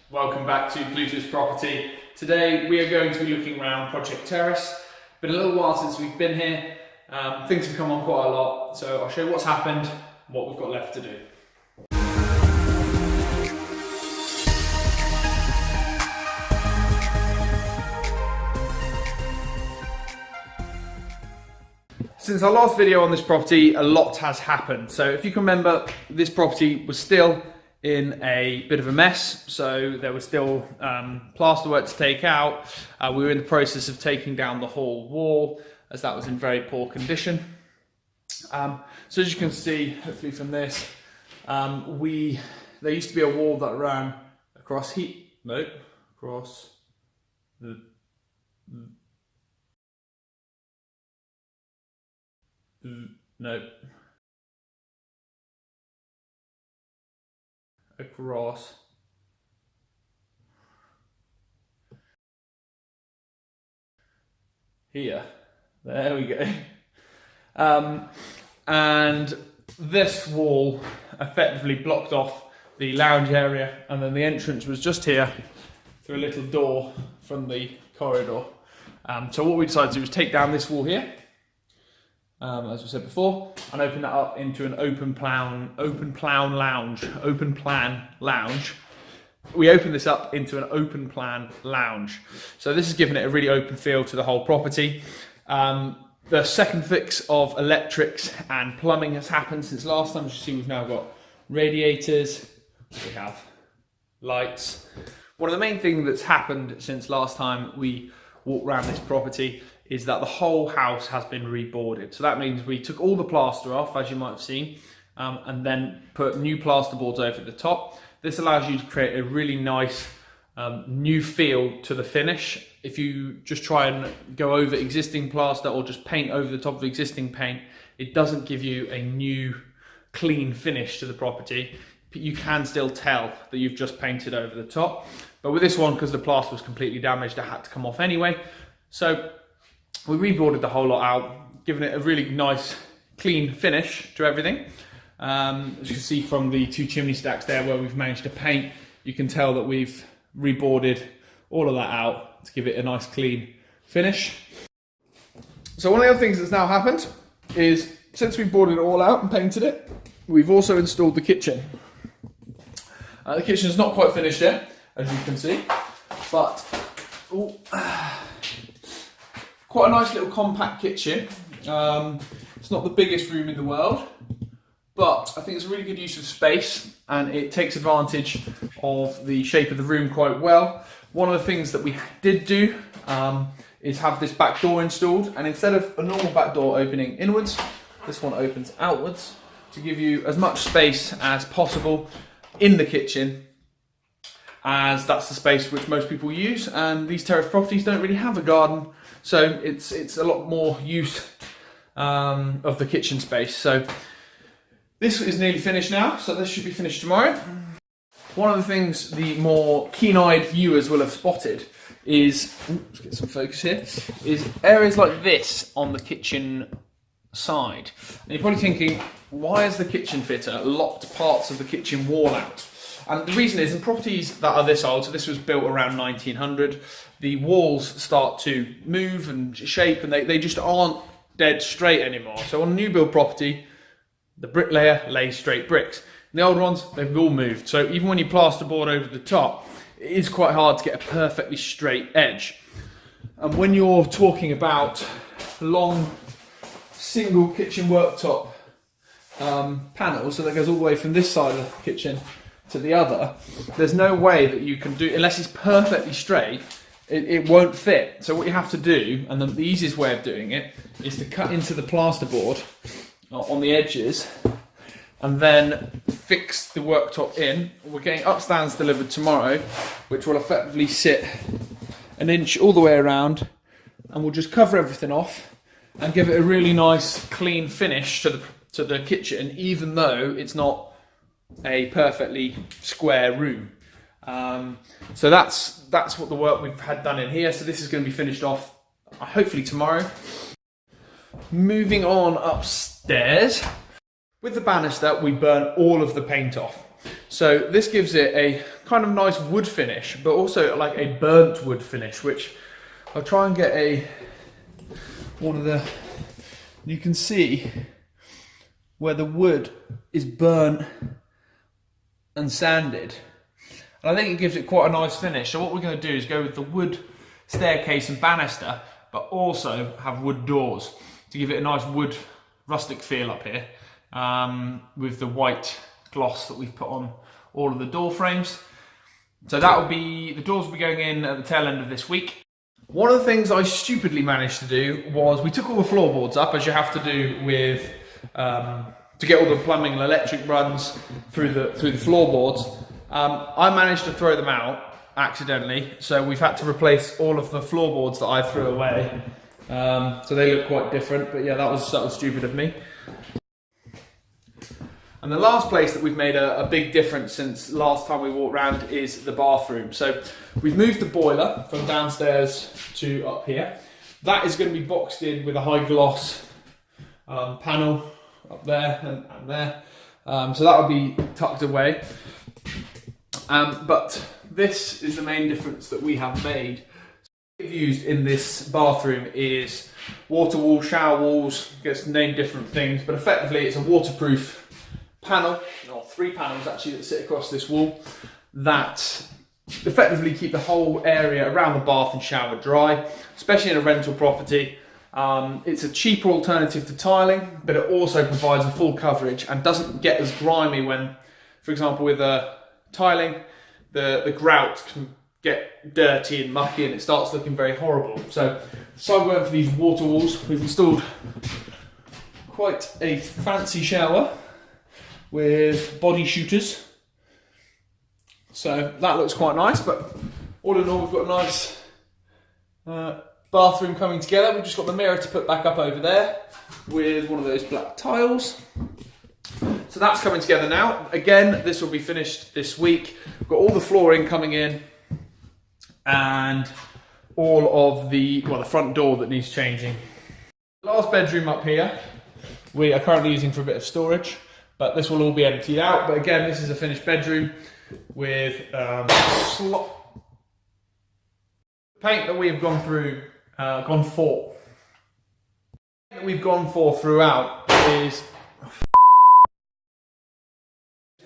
Welcome back to Pluto's Property. Today we are going to be looking around Project Terrace. Been a little while since we've been here. Things have come on quite a lot, so I'll show you what's happened and what we've got left to do. Since our last video on this property, a lot has happened. So if you can remember, this property was still in a bit of a mess. So there was still plasterwork to take out. We were in the process of taking down the whole wall as that was in very poor condition. So as you can see, hopefully from this, there used to be a wall that ran across across here. There we go. And this wall effectively blocked off the lounge area, and then the entrance was just here through a little door from the corridor. So what we decided to do was take down this wall here, as we said before, and open that up into an open plan lounge. We opened this up into an open plan lounge. So this has given it a really open feel to the whole property. The second fix of electrics and plumbing has happened since last time. As you see, we've now got radiators, we have lights. One of the main things that's happened since last time we walked around this property is that the whole house has been reboarded. So that means we took all the plaster off, as you might have seen, and then put new plasterboards over the top. This allows you to create a really nice new feel to the finish. If you just try and go over existing plaster or just paint over the top of existing paint, it doesn't give you a new clean finish to the property. You can still tell that you've just painted over the top. But with this one, because the plaster was completely damaged, it had to come off anyway. So we reboarded the whole lot out, giving it a really nice clean finish to everything. As you can see from the two chimney stacks there where we've managed to paint, you can tell that we've reboarded all of that out to give it a nice clean finish. So one of the other things that's now happened is, since we've boarded it all out and painted it, we've also installed the kitchen. The kitchen is not quite finished yet, as you can see, but quite a nice little compact kitchen. It's not the biggest room in the world, but I think it's a really good use of space, and it takes advantage of the shape of the room quite well. One of the things that we did do is have this back door installed, and instead of a normal back door opening inwards, this one opens outwards to give you as much space as possible in the kitchen, as that's the space which most people use, and these terrace properties don't really have a garden, so it's a lot more use of the kitchen space. So this is nearly finished now, so this should be finished tomorrow. One of the things the more keen-eyed viewers will have spotted is, let's get some focus here, is areas like this on the kitchen side. And you're probably thinking, why has the kitchen fitter locked parts of the kitchen wall out? And the reason is, in properties that are this old, so this was built around 1900, the walls start to move and shape, and they just aren't dead straight anymore. So on a new build property, the bricklayer lays straight bricks. And the old ones, they've all moved. So even when you plasterboard over the top, it is quite hard to get a perfectly straight edge. And when you're talking about long single kitchen worktop panels, so that goes all the way from this side of the kitchen to the other, there's no way that you can do, unless it's perfectly straight, it won't fit. So what you have to do, and the easiest way of doing it, is to cut into the plasterboard on the edges and then fix the worktop in. We're getting upstands delivered tomorrow, which will effectively sit an inch all the way around, and we'll just cover everything off and give it a really nice clean finish to the kitchen, even though it's not a perfectly square room. So that's what the work we've had done in here. So this is going to be finished off hopefully tomorrow. Moving on upstairs, with the banister we burn all of the paint off. So this gives it a kind of nice wood finish, but also like a burnt wood finish, which I'll try and get you can see where the wood is burnt and sanded. And I think it gives it quite a nice finish. So what we're going to do is go with the wood staircase and banister, but also have wood doors to give it a nice wood rustic feel up here, with the white gloss that we've put on all of the door frames. So the doors will be going in at the tail end of this week. One of the things I stupidly managed to do was we took all the floorboards up, as you have to do with to get all the plumbing and electric runs through the floorboards. I managed to throw them out accidentally, so we've had to replace all of the floorboards that I threw away. So they look quite different, but yeah, that was stupid of me. And the last place that we've made a big difference since last time we walked around is the bathroom. So we've moved the boiler from downstairs to up here. That is going to be boxed in with a high gloss panel up there and there. So that will be tucked away. But this is the main difference that we have made. What we've used in this bathroom is water walls, shower walls, gets named different things, but effectively it's a waterproof panel, or 3 panels actually that sit across this wall, that effectively keep the whole area around the bath and shower dry, especially in a rental property. It's a cheaper alternative to tiling, but it also provides a full coverage and doesn't get as grimy when, for example, with tiling, the grout can get dirty and mucky and it starts looking very horrible. So we went for these water walls. We've installed quite a fancy shower with body shooters. So that looks quite nice, but all in all we've got a nice bathroom coming together. We've just got the mirror to put back up over there with one of those black tiles. So that's coming together now. Again, this will be finished this week. We've got all the flooring coming in and all of the front door that needs changing. Last bedroom up here, we are currently using for a bit of storage, but this will all be emptied out. But again, this is a finished bedroom with paint that we've gone for throughout is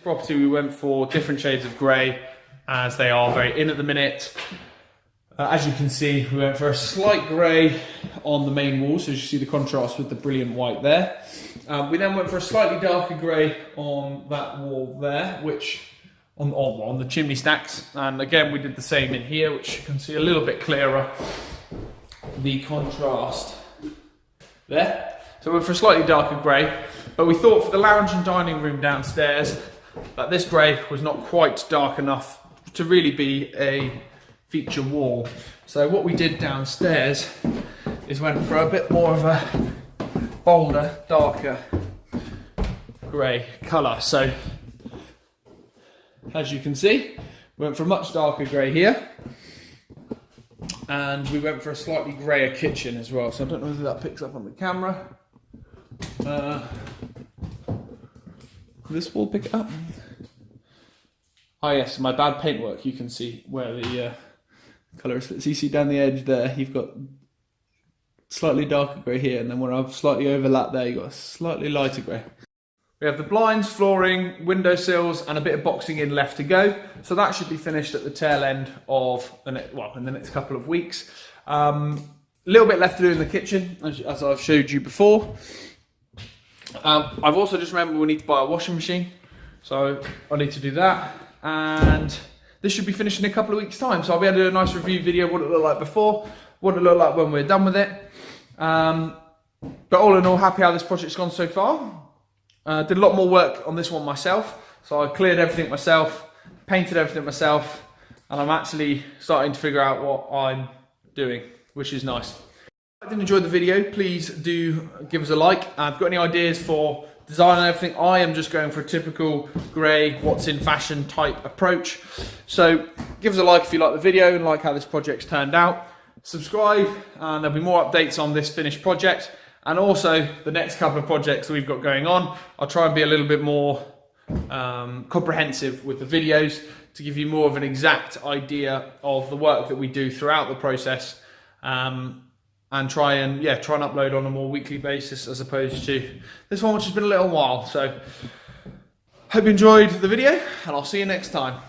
property. We went for different shades of grey as they are very in at the minute. As you can see, we went for a slight grey on the main wall, so as you see the contrast with the brilliant white there. We then went for a slightly darker grey on that wall there, which on the chimney stacks, and again we did the same in here, which you can see a little bit clearer the contrast there. So we went for a slightly darker grey, but we thought for the lounge and dining room downstairs that this grey was not quite dark enough to really be a feature wall. So what we did downstairs is went for a bit more of a bolder, darker grey colour. So as you can see, we went for a much darker grey here, and we went for a slightly greyer kitchen as well. So I don't know whether that picks up on the camera. This will pick it up. Ah yes, my bad paintwork, you can see where the colour is. So you see down the edge there, you've got slightly darker grey here, and then where I've slightly overlapped there, you've got a slightly lighter grey. We have the blinds, flooring, windowsills, and a bit of boxing in left to go. So that should be finished at the tail end of in the next couple of weeks. A little bit left to do in the kitchen, as I've showed you before. I've also just remembered we need to buy a washing machine, so I need to do that. And this should be finished in a couple of weeks' time. So I'll be able to do a nice review video of what it looked like before, what it looked like when we're done with it. But all in all, happy how this project's gone so far. Did a lot more work on this one myself, so I cleared everything myself, painted everything myself, and I'm actually starting to figure out what I'm doing, which is nice. If you enjoyed the video, please do give us a like. If you've got any ideas for design and everything, I am just going for a typical grey, what's in fashion type approach. So give us a like if you like the video and like how this project's turned out. Subscribe, and there'll be more updates on this finished project. And also the next couple of projects that we've got going on, I'll try and be a little bit more comprehensive with the videos to give you more of an exact idea of the work that we do throughout the process, and try and upload on a more weekly basis as opposed to this one, which has been a little while. So hope you enjoyed the video, and I'll see you next time.